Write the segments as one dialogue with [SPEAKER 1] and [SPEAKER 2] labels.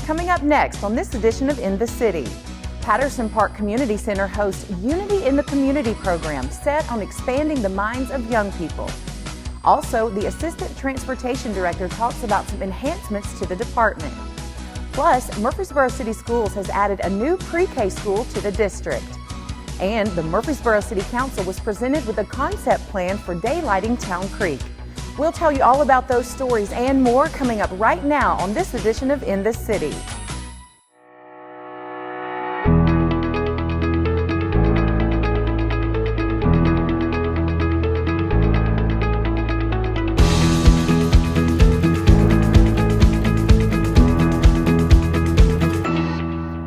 [SPEAKER 1] Coming up next on this edition of In the City, Patterson Park Community Center hosts Unity in the Community program set on expanding the minds of young people. Also, the Assistant Transportation Director talks about some enhancements to the department. Plus, Murfreesboro City Schools has added a new pre-K school to the district. And the Murfreesboro City Council was presented with a concept plan for daylighting Town Creek. We'll tell you all about those stories and more coming up right now on this edition of In the City.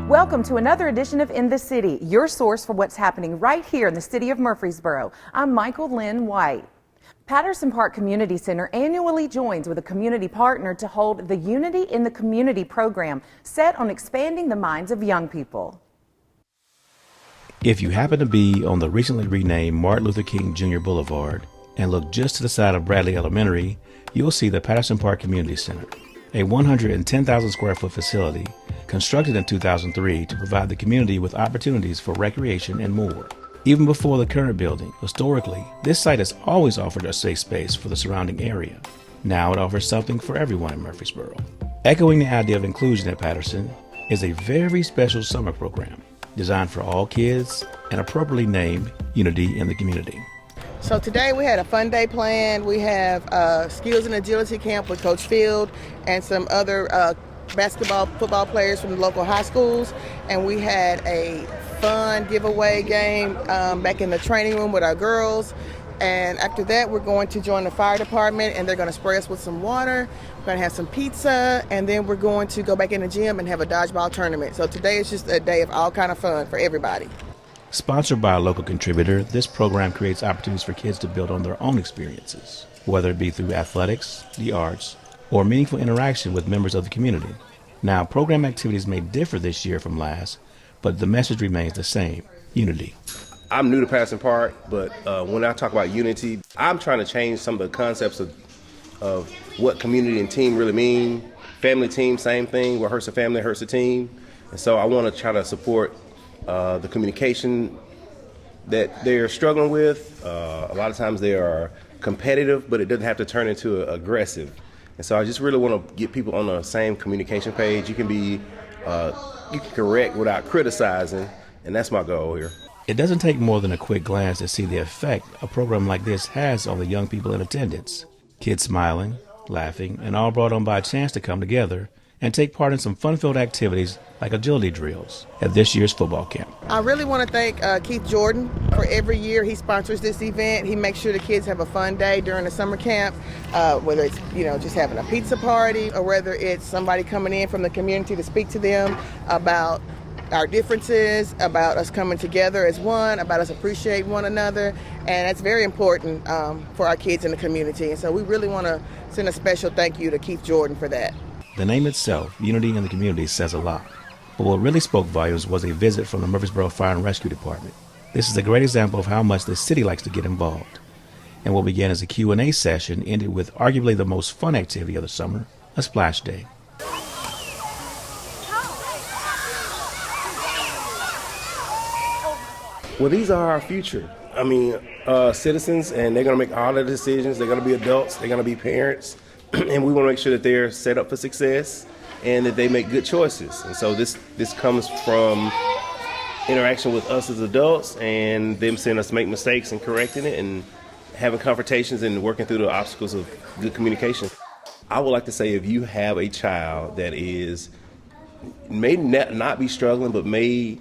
[SPEAKER 1] Welcome to another edition of In the City, your source for what's happening right here in the city of Murfreesboro. I'm Michael Linn White. Patterson Park Community Center annually joins with a community partner to hold the Unity in the Community program set on expanding the minds of young people.
[SPEAKER 2] If you happen to be on the recently renamed Martin Luther King Jr. Boulevard and look just to the side of Bradley Elementary, you'll see the Patterson Park Community Center, a 110,000 square foot facility constructed in 2003 to provide the community with opportunities for recreation and more. Even before the current building, historically, this site has always offered a safe space for the surrounding area. Now it offers something for everyone in Murfreesboro. Echoing the idea of inclusion at Patterson is a very special summer program designed for all kids and appropriately named Unity in the Community.
[SPEAKER 3] So today we had a fun day planned. We have skills and agility camp with Coach Field and some other basketball, football players from the local high schools. And we had a fun giveaway game back in the training room with our girls. And after that, we're going to join the fire department and they're going to spray us with some water. We're going to have some pizza, and then we're going to go back in the gym and have a dodgeball tournament. So today is just a day of all kind of fun for everybody.
[SPEAKER 2] Sponsored by a local contributor, this program creates opportunities for kids to build on their own experiences, whether it be through athletics, the arts, or meaningful interaction with members of the community. Now, program activities may differ this year from last, but the message remains the same: unity.
[SPEAKER 4] I'm new to Patterson Park, but when I talk about unity, I'm trying to change some of the concepts of what community and team really mean. Family team, same thing. What hurts a family hurts a team. And so I want to try to support the communication that they're struggling with. A lot of times they are competitive, but it doesn't have to turn into aggressive. And so I just really want to get people on the same communication page. You can correct without criticizing, and that's my goal here.
[SPEAKER 2] It doesn't take more than a quick glance to see the effect a program like this has on the young people in attendance. Kids smiling, laughing, and all brought on by a chance to come together and take part in some fun-filled activities like agility drills at this year's football camp.
[SPEAKER 3] I really want to thank Keith Jordan for every year he sponsors this event. He makes sure the kids have a fun day during the summer camp, whether it's just having a pizza party or whether it's somebody coming in from the community to speak to them about our differences, about us coming together as one, about us appreciating one another, and that's very important for our kids in the community. And so we really want to send a special thank you to Keith Jordan for that.
[SPEAKER 2] The name itself, Unity in the Community, says a lot. But what really spoke volumes was a visit from the Murfreesboro Fire and Rescue Department. This is a great example of how much the city likes to get involved. And what began as a Q&A session ended with arguably the most fun activity of the summer, a splash day.
[SPEAKER 4] Well, these are our future. Citizens, and they're going to make all the decisions. They're going to be adults. They're going to be parents. And we want to make sure that they're set up for success and that they make good choices. And so this comes from interaction with us as adults and them seeing us make mistakes and correcting it and having confrontations and working through the obstacles of good communication. I would like to say if you have a child that may not be struggling but may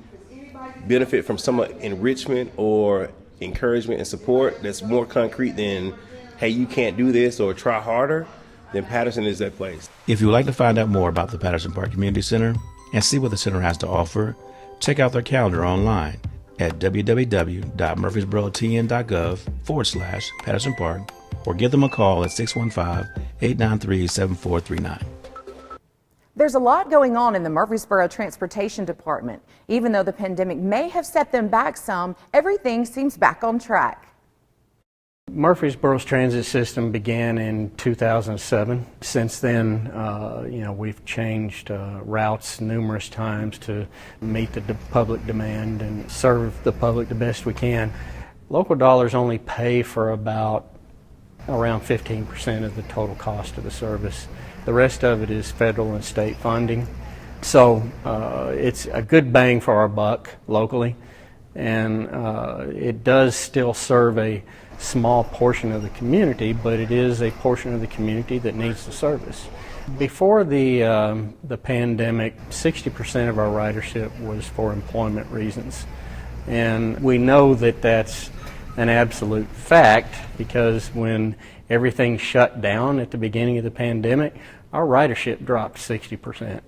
[SPEAKER 4] benefit from some enrichment or encouragement and support that's more concrete than, hey, you can't do this or try harder, then Patterson is that place.
[SPEAKER 2] If you would like to find out more about the Patterson Park Community Center and see what the center has to offer, check out their calendar online at www.murfreesborotn.gov/Patterson Park or give them a call at 615-893-7439.
[SPEAKER 1] There's a lot going on in the Murfreesboro Transportation Department. Even though the pandemic may have set them back some, everything seems back on track.
[SPEAKER 5] Murfreesboro's transit system began in 2007. Since then, we've changed routes numerous times to meet the public demand and serve the public the best we can. Local dollars only pay for around 15% of the total cost of the service. The rest of it is federal and state funding. So it's a good bang for our buck locally, and it does still serve a small portion of the community, but it is a portion of the community that needs the service. Before the pandemic, 60% of our ridership was for employment reasons, and we know that that's an absolute fact because when everything shut down at the beginning of the pandemic, our ridership dropped 60%.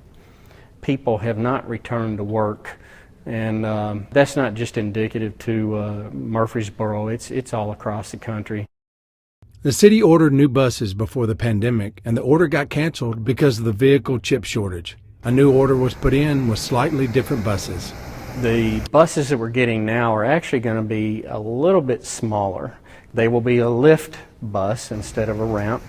[SPEAKER 5] People have not returned to work. And that's not just indicative to Murfreesboro, it's all across the country.
[SPEAKER 6] The city ordered new buses before the pandemic, and the order got canceled because of the vehicle chip shortage. A new order was put in with slightly different buses.
[SPEAKER 5] The buses that we're getting now are actually going to be a little bit smaller. They will be a lift bus instead of a ramp.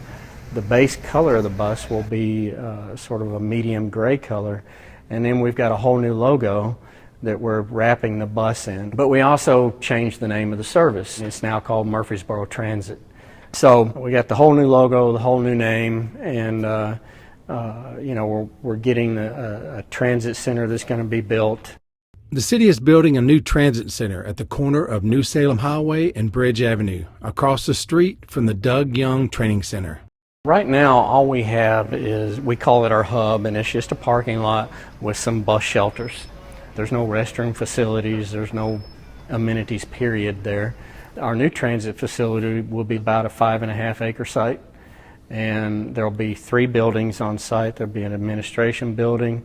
[SPEAKER 5] The base color of the bus will be sort of a medium gray color, and then we've got a whole new logo that we're wrapping the bus in. But we also changed the name of the service. It's now called Murfreesboro Transit. So we got the whole new logo, the whole new name, and we're getting a transit center that's going to be built.
[SPEAKER 6] The city is building a new transit center at the corner of New Salem Highway and Bridge Avenue, across the street from the Doug Young Training Center.
[SPEAKER 5] Right now, all we have is, we call it our hub, and it's just a parking lot with some bus shelters. There's no restroom facilities, there's no amenities period there. Our new transit facility will be about a 5.5 acre site, and there'll be 3 buildings on site. There'll be an administration building,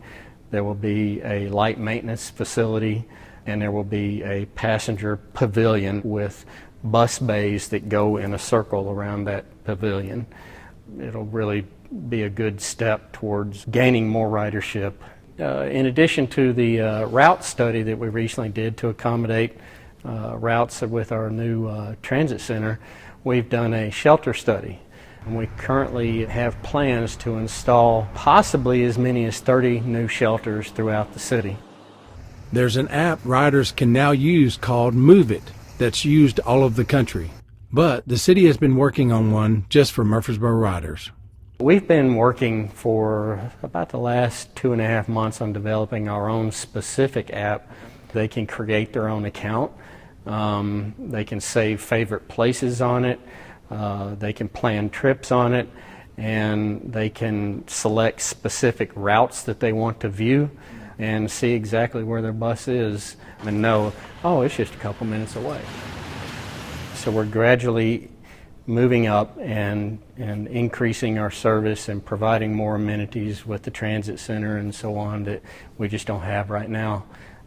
[SPEAKER 5] there will be a light maintenance facility, and there will be a passenger pavilion with bus bays that go in a circle around that pavilion. It'll really be a good step towards gaining more ridership. In addition to the route study that we recently did to accommodate routes with our new transit center, we've done a shelter study. And we currently have plans to install possibly as many as 30 new shelters throughout the city.
[SPEAKER 6] There's an app riders can now use called Move It that's used all over the country. But the city has been working on one just for Murfreesboro riders.
[SPEAKER 5] We've been working for about the last 2.5 months on developing our own specific app. They can create their own account. They can save favorite places on it. They can plan trips on it. And they can select specific routes that they want to view and see exactly where their bus is and know, oh, it's just a couple minutes away. So we're gradually moving up and increasing our service and providing more amenities with the transit center and so on that we just don't have right now.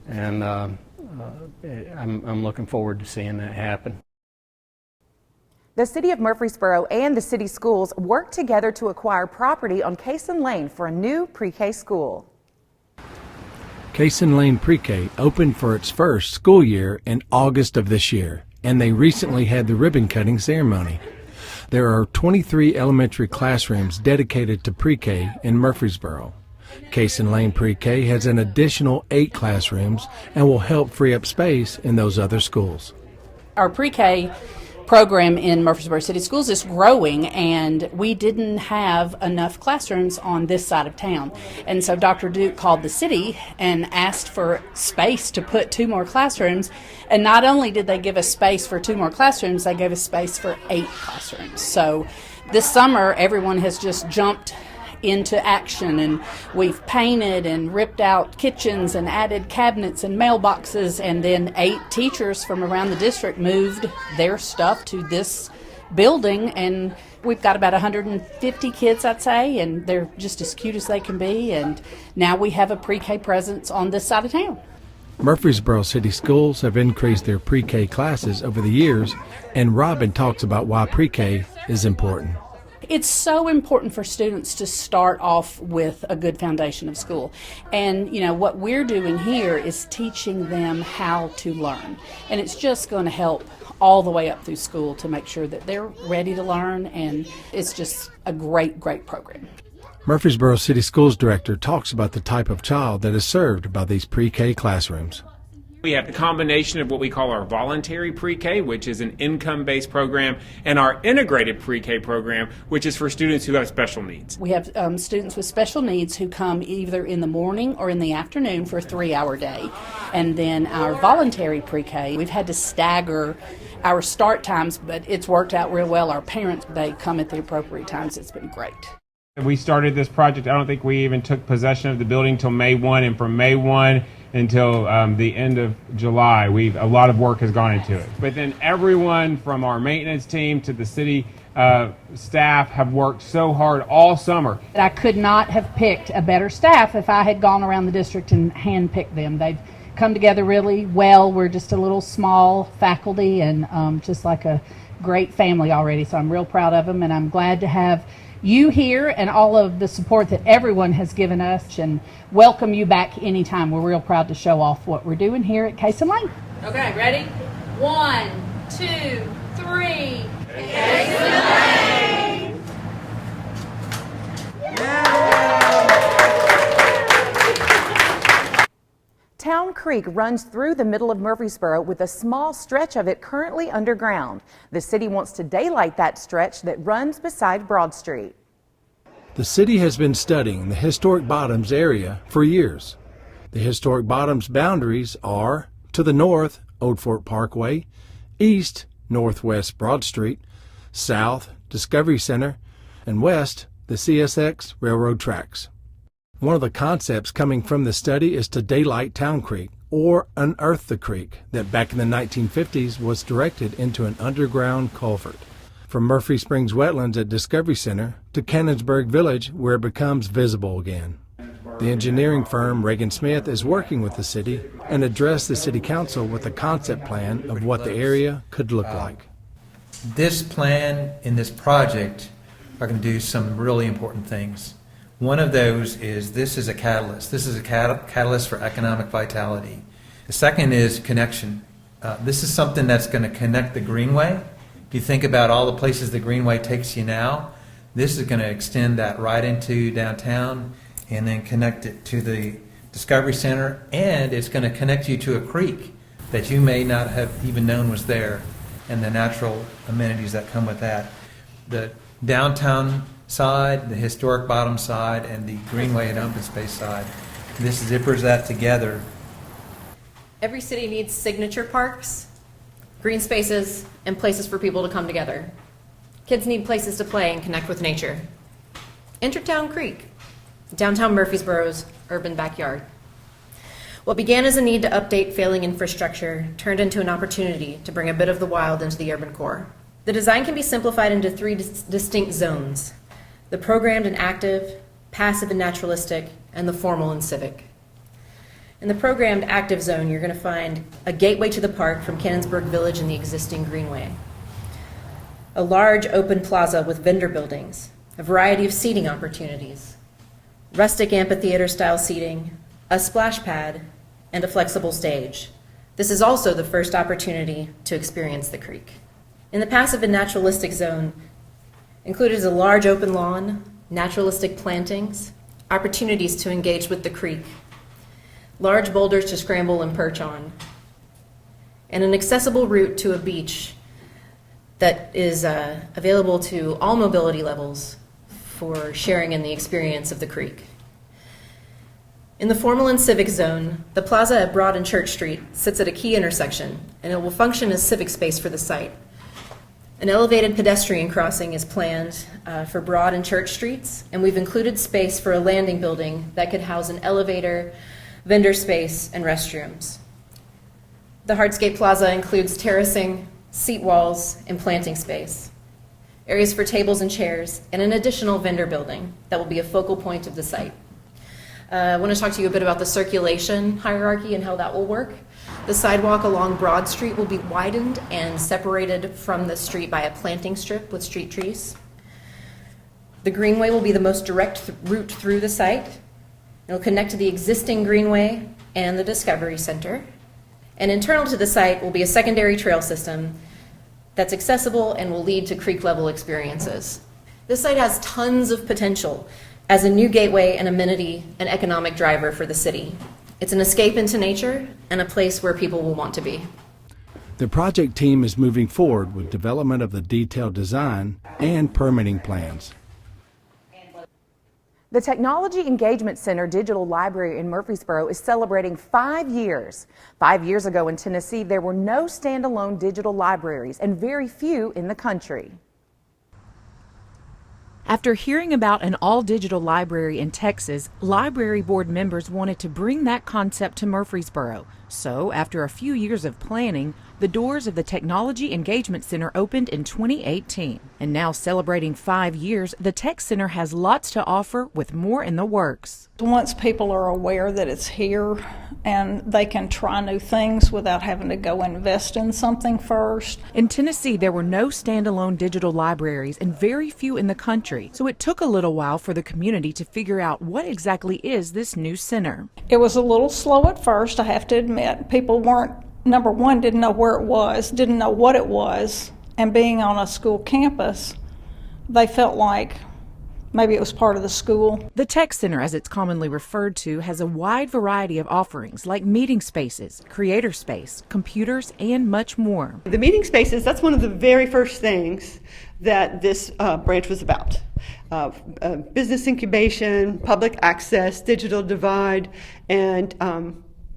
[SPEAKER 5] And I'm looking forward to seeing that happen.
[SPEAKER 1] The City of Murfreesboro and the city schools worked together to acquire property on Cason Lane for a new pre-K school.
[SPEAKER 6] Cason Lane Pre-K opened for its first school year in August of this year, and they recently had the ribbon-cutting ceremony. There are 23 elementary classrooms dedicated to pre-K in Murfreesboro. Cason Lane Pre-K has an additional 8 classrooms and will help free up space in those other schools.
[SPEAKER 7] Our pre-K program in Murfreesboro City Schools is growing, and we didn't have enough classrooms on this side of town. And so Dr. Duke called the city and asked for space to put 2 more classrooms. And not only did they give us space for 2 more classrooms, they gave us space for 8 classrooms. So this summer, everyone has just jumped into action, and we've painted and ripped out kitchens and added cabinets and mailboxes, and then 8 teachers from around the district moved their stuff to this building, and we've got about 150 kids, I'd say, and they're just as cute as they can be, and now we have a pre-K presence on this side of town.
[SPEAKER 6] Murfreesboro City Schools have increased their pre-K classes over the years, and Robin talks about why pre-K is important.
[SPEAKER 7] It's so important for students to start off with a good foundation of school. And, what we're doing here is teaching them how to learn. And it's just going to help all the way up through school to make sure that they're ready to learn, and it's just a great, great program.
[SPEAKER 6] Murfreesboro City Schools Director talks about the type of child that is served by these pre-K classrooms.
[SPEAKER 8] We have a combination of what we call our voluntary pre-K, which is an income-based program, and our integrated pre-K program, which is for students who have special needs.
[SPEAKER 7] We have students with special needs who come either in the morning or in the afternoon for a 3-hour day. And then our voluntary pre-K, we've had to stagger our start times, but it's worked out real well. Our parents, they come at the appropriate times. It's been great.
[SPEAKER 8] We started this project, I don't think we even took possession of the building until May 1, and from May 1 until the end of July, a lot of work has gone into it. But then everyone from our maintenance team to the city staff have worked so hard all summer.
[SPEAKER 7] I could not have picked a better staff if I had gone around the district and handpicked them. They've come together really well. We're just a little small faculty and just like a great family already, so I'm real proud of them, and I'm glad to have you here and all of the support that everyone has given us, and welcome you back anytime. We're real proud to show off what we're doing here at Case and Lane. Okay, ready? 1, 2, 3. Case and Lane!
[SPEAKER 1] Town Creek runs through the middle of Murfreesboro with a small stretch of it currently underground. The city wants to daylight that stretch that runs beside Broad Street.
[SPEAKER 6] The city has been studying the Historic Bottoms area for years. The Historic Bottoms boundaries are to the north, Old Fort Parkway, east, Northwest Broad Street, south, Discovery Center, and west, the CSX railroad tracks. One of the concepts coming from the study is to daylight Town Creek, or unearth the creek that back in the 1950s was directed into an underground culvert. From Murphy Springs Wetlands at Discovery Center to Cannonsburg Village, where it becomes visible again. The engineering firm Reagan Smith is working with the city and addressed the city council with a concept plan of what the area could look like.
[SPEAKER 9] This plan and this project are going to do some really important things. One of those is this is a catalyst. This is a catalyst for economic vitality. The second is connection. This is something that's going to connect the Greenway. If you think about all the places the Greenway takes you now, this is going to extend that right into downtown and then connect it to the Discovery Center, and it's going to connect you to a creek that you may not have even known was there, and the natural amenities that come with that. The downtown side, the historic bottom side, and the Greenway and open space side. This zippers that together.
[SPEAKER 10] Every city needs signature parks, green spaces, and places for people to come together. Kids need places to play and connect with nature. Enter Town Creek, downtown Murfreesboro's urban backyard. What began as a need to update failing infrastructure turned into an opportunity to bring a bit of the wild into the urban core. The design can be simplified into 3 distinct zones: the programmed and active, passive and naturalistic, and the formal and civic. In the programmed active zone, you're going to find a gateway to the park from Cannonsburg Village and the existing Greenway, a large open plaza with vendor buildings, a variety of seating opportunities, rustic amphitheater-style seating, a splash pad, and a flexible stage. This is also the first opportunity to experience the creek. In the passive and naturalistic zone, included is a large open lawn, naturalistic plantings, opportunities to engage with the creek, large boulders to scramble and perch on, and an accessible route to a beach that is available to all mobility levels for sharing in the experience of the creek. In the formal and civic zone, the plaza at Broad and Church Street sits at a key intersection, and it will function as civic space for the site. An elevated pedestrian crossing is planned for Broad and Church Streets, and we've included space for a landing building that could house an elevator, vendor space, and restrooms. The Hardscape Plaza includes terracing, seat walls, and planting space, areas for tables and chairs, and an additional vendor building that will be a focal point of the site. I want to talk to you a bit about the circulation hierarchy and how that will work. The sidewalk along Broad Street will be widened and separated from the street by a planting strip with street trees. The greenway will be the most direct route through the site. It'll connect to the existing greenway and the Discovery Center. And internal to the site will be a secondary trail system that's accessible and will lead to creek-level experiences. This site has tons of potential as a new gateway and amenity and economic driver for the city. It's an escape into nature and a place where people will want to be.
[SPEAKER 6] The project team is moving forward with development of the detailed design and permitting plans.
[SPEAKER 1] The Technology Engagement Center Digital Library in Murfreesboro is celebrating 5 years. 5 years ago in Tennessee, there were no standalone digital libraries and very few in the country. After hearing about an all-digital library in Texas, library board members wanted to bring that concept to Murfreesboro. So, after a few years of planning, the doors of the Technology Engagement Center opened in 2018. And now celebrating 5 years, the Tech Center has lots to offer with more in the works.
[SPEAKER 11] Once people are aware that it's here and they can try new things without having to go invest in something first.
[SPEAKER 1] In Tennessee, there were no standalone digital libraries and very few in the country, so it took a little while for the community to figure out what exactly is this new center.
[SPEAKER 11] It was a little slow at first, I have to admit. People weren't, number one, didn't know where it was, didn't know what it was, and being on a school campus, they felt like maybe it was part of the school.
[SPEAKER 1] The Tech Center, as it's commonly referred to, has a wide variety of offerings like meeting spaces, creator space, computers, and much more.
[SPEAKER 12] The meeting spaces, that's one of the very first things that this branch was about. Business incubation, public access, digital divide, and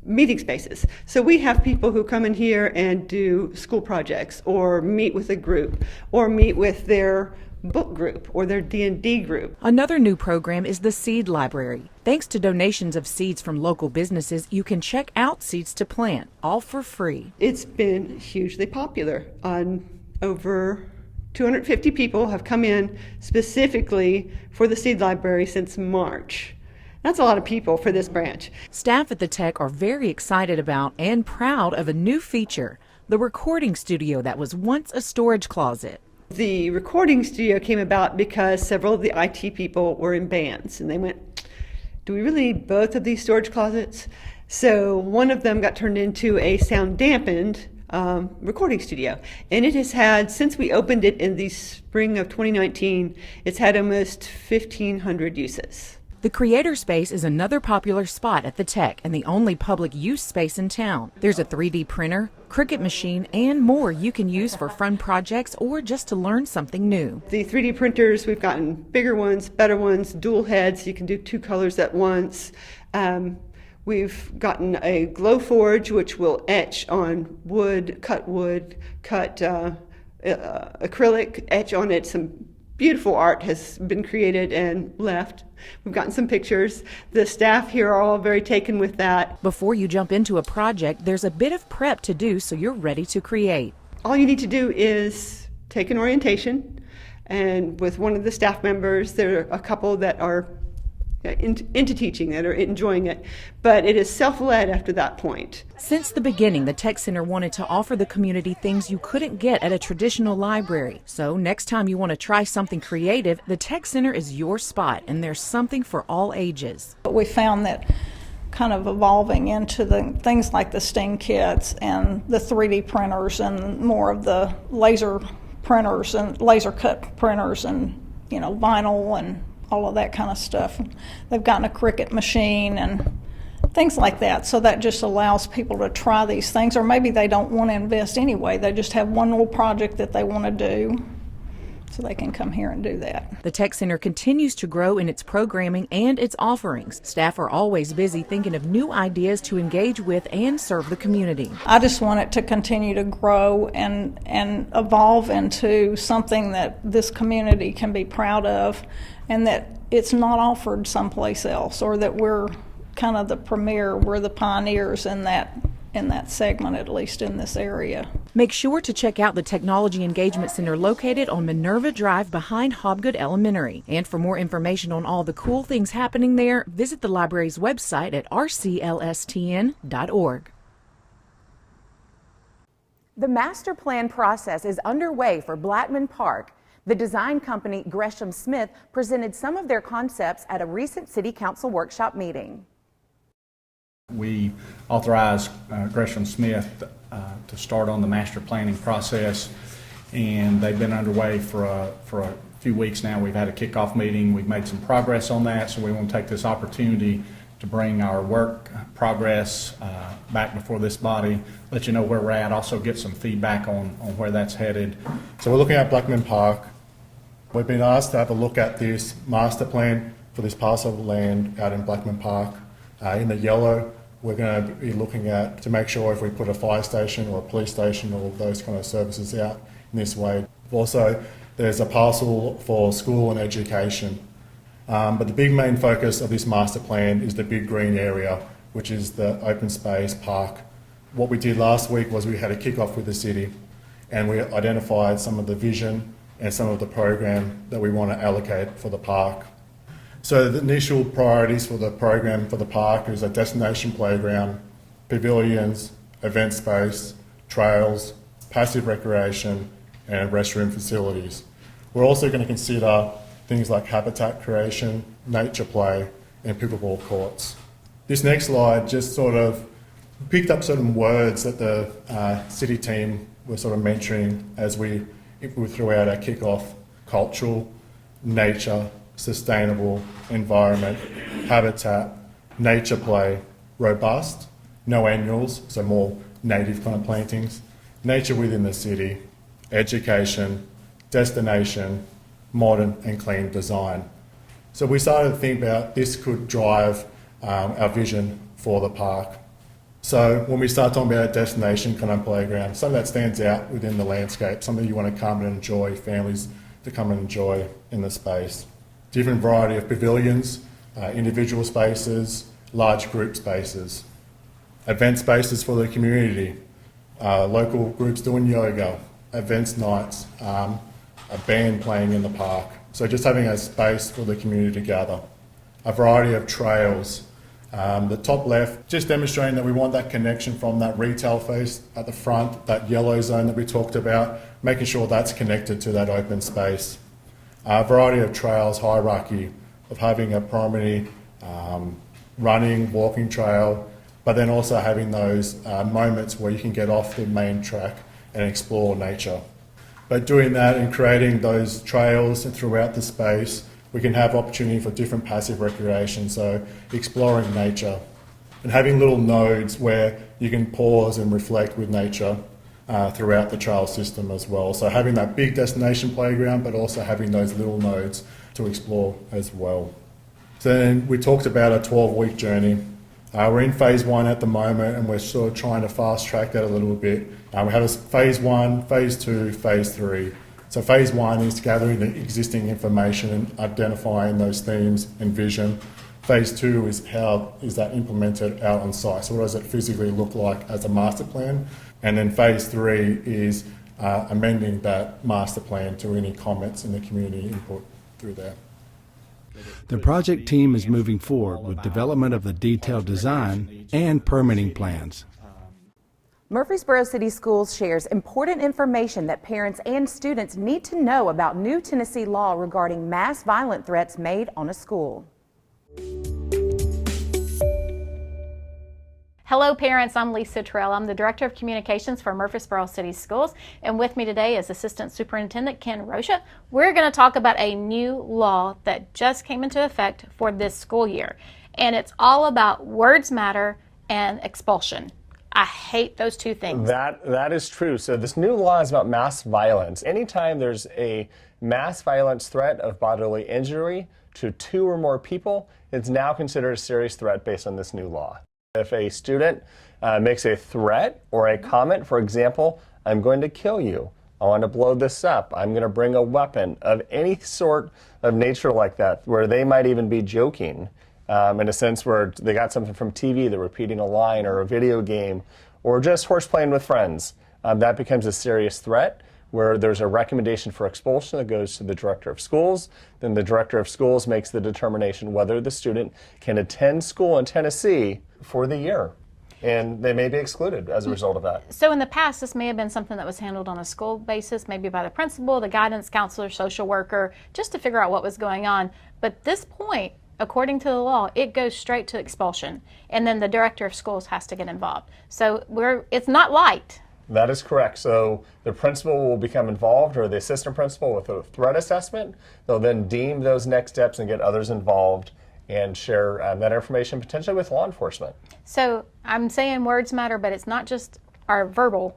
[SPEAKER 12] meeting spaces. So we have people who come in here and do school projects or meet with a group or meet with their book group or their D&D group.
[SPEAKER 1] Another new program is the Seed Library. Thanks to donations of seeds from local businesses, you can check out seeds to plant, all for free.
[SPEAKER 12] It's been hugely popular. Over 250 people have come in specifically for the Seed Library since March. That's a lot of people for this branch.
[SPEAKER 1] Staff at the Tech are very excited about and proud of a new feature, the recording studio that was once a storage closet.
[SPEAKER 12] The recording studio came about because several of the IT people were in bands, and they went, do we really need both of these storage closets? So one of them got turned into a sound dampened recording studio. And it has had, since we opened it in the spring of 2019, it's had almost 1,500 uses.
[SPEAKER 1] The Creator Space is another popular spot at the Tech and the only public use space in town. There's a 3D printer, Cricut machine, and more you can use for fun projects or just to learn something new.
[SPEAKER 12] The 3D printers, we've gotten bigger ones, better ones, dual heads, so you can do 2 colors at once. We've gotten a glow forge, which will etch on wood, cut acrylic, etch on it. Some beautiful art has been created and left. We've gotten some pictures. The staff here are all very taken with that.
[SPEAKER 1] Before you jump into a project, there's a bit of prep to do so you're ready to create.
[SPEAKER 12] All you need to do is take an orientation, and with one of the staff members, there are a couple that are into teaching, that are enjoying it, but it is self-led after that point.
[SPEAKER 1] Since the beginning, the Tech Center wanted to offer the community things you couldn't get at a traditional library. So next time you want to try something creative, the Tech Center is your spot, and there's something for all ages.
[SPEAKER 11] But we found that kind of evolving into the things like the STEAM kits and the 3D printers and more of the laser printers and laser cut printers and vinyl and all of that kind of stuff. They've gotten a Cricut machine and things like that. So that just allows people to try these things, or maybe they don't want to invest anyway. They just have one little project that they want to do, so they can come here and do that.
[SPEAKER 1] The Tech Center continues to grow in its programming and its offerings. Staff are always busy thinking of new ideas to engage with and serve the community.
[SPEAKER 11] I just want it to continue to grow and evolve into something that this community can be proud of, and that it's not offered someplace else, or that we're kind of the premier, we're the pioneers in that segment, at least in this area.
[SPEAKER 1] Make sure to check out the Technology Engagement Center located on Minerva Drive behind Hobgood Elementary. And for more information on all the cool things happening there, visit the library's website at rclstn.org. The master plan process is underway for Blackman Park. The design company Gresham Smith presented some of their concepts at a recent City Council workshop meeting.
[SPEAKER 13] We authorized Gresham Smith to start on the master planning process, and they've been underway for a few weeks now. We've had a kickoff meeting. We've made some progress on that, so we want to take this opportunity to bring our work progress back before this body, let you know where we're at, also get some feedback on where that's headed.
[SPEAKER 14] So we're looking at Blackman Park. We've been asked to have a look at this master plan for this parcel of land out in Blackman Park. In the yellow, we're going to be looking at to make sure if we put a fire station or a police station or those kind of services out in this way. Also, there's a parcel for school and education. But the big main focus of this master plan is the big green area, which is the open space park. What we did last week was we had a kickoff with the city, and we identified some of the vision and some of the program that we want to allocate for the park. So the initial priorities for the program for the park is a destination playground, pavilions, event space, trails, passive recreation, and restroom facilities. We're also going to consider things like habitat creation, nature play, and pickleball courts. This next slide just sort of picked up certain words that the city team were sort of mentioning as we threw out our kickoff: cultural, nature, sustainable, environment, habitat, nature play, robust, no annuals, so more native kind of plantings, nature within the city, education, destination, modern and clean design. So we started to think about this could drive our vision for the park. So when we start talking about a destination kind of playground, something that stands out within the landscape, something you want to come and enjoy, families to come and enjoy in the space. Different variety of pavilions, individual spaces, large group spaces, event spaces for the community, local groups doing yoga, events nights, a band playing in the park. So just having a space for the community to gather. A variety of trails. The top left, just demonstrating that we want that connection from that retail face at the front, that yellow zone that we talked about, making sure that's connected to that open space. A variety of trails, hierarchy of having a primary running, walking trail, but then also having those moments where you can get off the main track and explore nature. But doing that and creating those trails throughout the space, we can have opportunity for different passive recreation, so exploring nature and having little nodes where you can pause and reflect with nature throughout the trail system as well. So having that big destination playground, but also having those little nodes to explore as well. So then we talked about a 12-week journey. We're in phase 1 at the moment, and we're sort of trying to fast track that a little bit. We have a phase 1, phase 2, phase 3. So phase 1 is gathering the existing information and identifying those themes and vision. Phase 2 is how is that implemented out on site. So what does it physically look like as a master plan? And then phase 3 is amending that master plan to any comments in the community input through there.
[SPEAKER 6] The project team is moving forward with development of the detailed design and permitting plans.
[SPEAKER 1] Murfreesboro City Schools shares important information that parents and students need to know about new Tennessee law regarding mass violent threats made on a school.
[SPEAKER 15] Hello parents, I'm Lisa Terrell. I'm the Director of Communications for Murfreesboro City Schools, and with me today is Assistant Superintendent Ken Rocha. We're going to talk about a new law that just came into effect for this school year, and it's all about words matter and expulsion. I hate those two things.
[SPEAKER 16] That is true. So this new law is about mass violence. Anytime there's a mass violence threat of bodily injury to 2 or more people, it's now considered a serious threat based on this new law. If a student makes a threat or a comment, for example, I'm going to kill you, I want to blow this up, I'm going to bring a weapon of any sort of nature like that, where they might even be joking, in a sense where they got something from TV, they're repeating a line or a video game, or just horse playing with friends, that becomes a serious threat where there's a recommendation for expulsion that goes to the director of schools. Then the director of schools makes the determination whether the student can attend school in Tennessee for the year. and they may be excluded as a result of that.
[SPEAKER 15] So in the past, this may have been something that was handled on a school basis, maybe by the principal, the guidance counselor, social worker, just to figure out what was going on. But at this point, according to the law, it goes straight to expulsion, and then the director of schools has to get involved. So it's not light.
[SPEAKER 16] That is correct. So the principal will become involved, or the assistant principal, with a threat assessment. They'll then deem those next steps and get others involved and share that information potentially with law enforcement.
[SPEAKER 15] So I'm saying words matter, but it's not just our verbal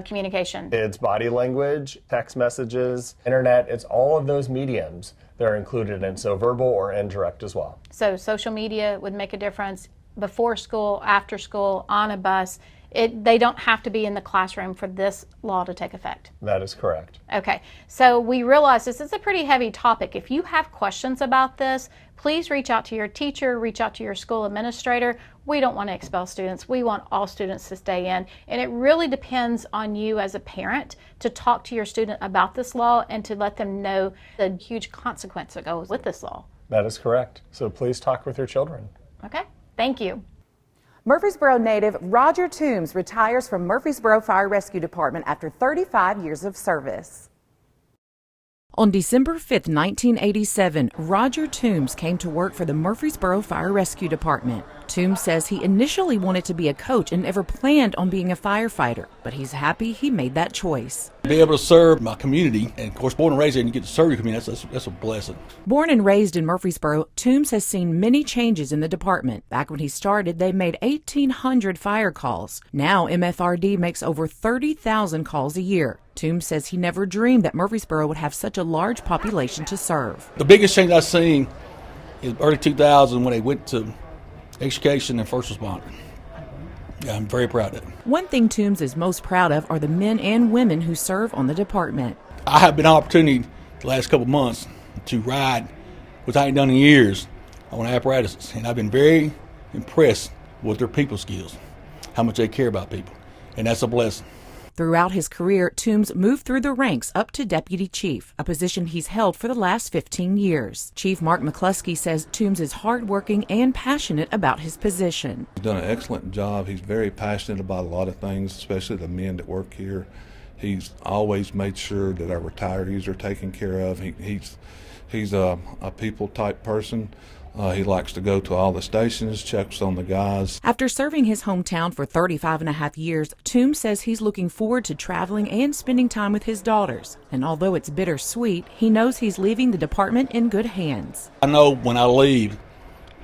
[SPEAKER 15] communication.
[SPEAKER 16] It's body language, text messages, internet. It's all of those mediums that are included in, so verbal or indirect as well.
[SPEAKER 15] So social media would make a difference before school, after school, on a bus. They don't have to be in the classroom for this law to take effect.
[SPEAKER 16] That is correct.
[SPEAKER 15] Okay, so we realize this is a pretty heavy topic. If you have questions about this, please reach out to your teacher, reach out to your school administrator. We don't want to expel students. We want all students to stay in. And it really depends on you as a parent to talk to your student about this law and to let them know the huge consequence that goes with this law.
[SPEAKER 16] That is correct. So please talk with your children.
[SPEAKER 15] Okay, thank you.
[SPEAKER 1] Murfreesboro native Roger Toombs retires from Murfreesboro Fire Rescue Department after 35 years of service. On December 5, 1987, Roger Toombs came to work for the Murfreesboro Fire Rescue Department. Toombs says he initially wanted to be a coach and never planned on being a firefighter, but he's happy he made that choice.
[SPEAKER 17] Be able to serve my community, and of course born and raised here, and you get to serve your community, that's a blessing.
[SPEAKER 1] Born and raised in Murfreesboro, Toombs has seen many changes in the department. Back when he started, they made 1,800 fire calls. Now MFRD makes over 30,000 calls a year. Toombs says he never dreamed that Murfreesboro would have such a large population to serve.
[SPEAKER 17] The biggest change I've seen is early 2000 when they went to education and first responder. Yeah, I'm very proud of it.
[SPEAKER 1] One thing Toombs is most proud of are the men and women who serve on the department.
[SPEAKER 17] I have been an opportunity the last couple of months to ride, which I ain't done in years, on apparatuses, and I've been very impressed with their people skills, how much they care about people, and that's a blessing.
[SPEAKER 1] Throughout his career, Toombs moved through the ranks up to deputy chief, a position he's held for the last 15 years. Chief Mark McCluskey says Toombs is hardworking and passionate about his position.
[SPEAKER 18] He's done an excellent job. He's very passionate about a lot of things, especially the men that work here. He's always made sure that our retirees are taken care of. He's a people type person. He likes to go to all the stations, checks on the guys.
[SPEAKER 1] After serving his hometown for 35 and a half years, Toombs says he's looking forward to traveling and spending time with his daughters. And although it's bittersweet, he knows he's leaving the department in good hands.
[SPEAKER 17] I know when I leave,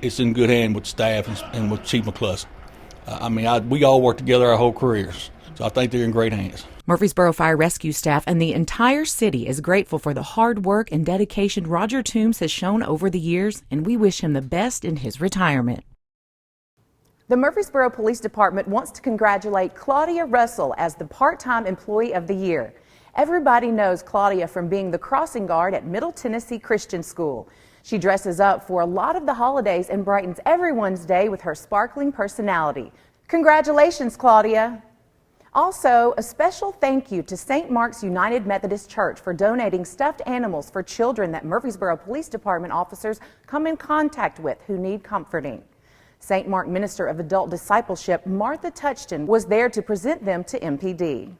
[SPEAKER 17] it's in good hands with staff and with Chief McCluskey. We all work together our whole careers, so I think they're in great hands.
[SPEAKER 1] Murfreesboro Fire Rescue staff and the entire city is grateful for the hard work and dedication Roger Toombs has shown over the years, and we wish him the best in his retirement. The Murfreesboro Police Department wants to congratulate Claudia Russell as the Part-Time Employee of the Year. Everybody knows Claudia from being the crossing guard at Middle Tennessee Christian School. She dresses up for a lot of the holidays and brightens everyone's day with her sparkling personality. Congratulations, Claudia! Also, a special thank you to St. Mark's United Methodist Church for donating stuffed animals for children that Murfreesboro Police Department officers come in contact with who need comforting. St. Mark Minister of Adult Discipleship Martha Touchton was there to present them to MPD.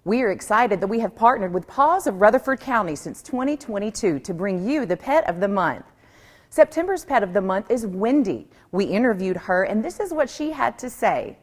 [SPEAKER 1] We are excited that we have partnered with PAWS of Rutherford County since 2022 to bring you the Pet of the Month. September's Pet of the Month is Wendy. We interviewed her, and this is what she had to say.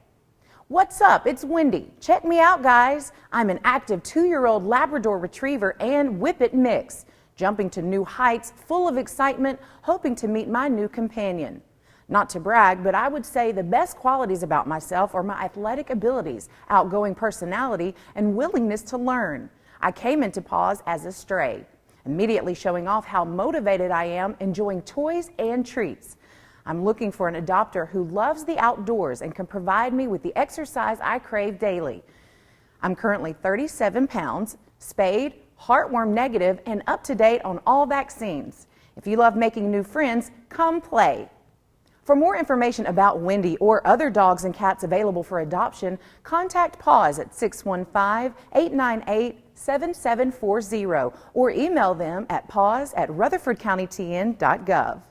[SPEAKER 1] What's up? It's Wendy. Check me out, guys. I'm an active 2-year-old Labrador Retriever and Whippet mix, jumping to new heights, full of excitement, hoping to meet my new companion. Not to brag, but I would say the best qualities about myself are my athletic abilities, outgoing personality, and willingness to learn. I came into PAWS as a stray, immediately showing off how motivated I am, enjoying toys and treats. I'm looking for an adopter who loves the outdoors and can provide me with the exercise I crave daily. I'm currently 37 pounds, spayed, heartworm negative, and up to date on all vaccines. If you love making new friends, come play. For more information about Wendy or other dogs and cats available for adoption, contact PAWS at 615-898-7740 or email them at paws@rutherfordcountytn.gov.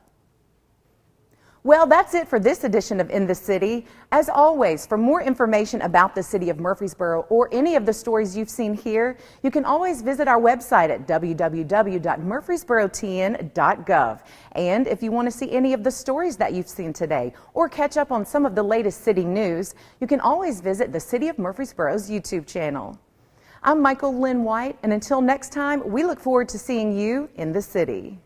[SPEAKER 1] Well, that's it for this edition of In the City. As always, for more information about the city of Murfreesboro or any of the stories you've seen here, you can always visit our website at www.murfreesborotn.gov. And if you want to see any of the stories that you've seen today or catch up on some of the latest city news, you can always visit the City of Murfreesboro's YouTube channel. I'm Michael Linn White, and until next time, we look forward to seeing you in the city.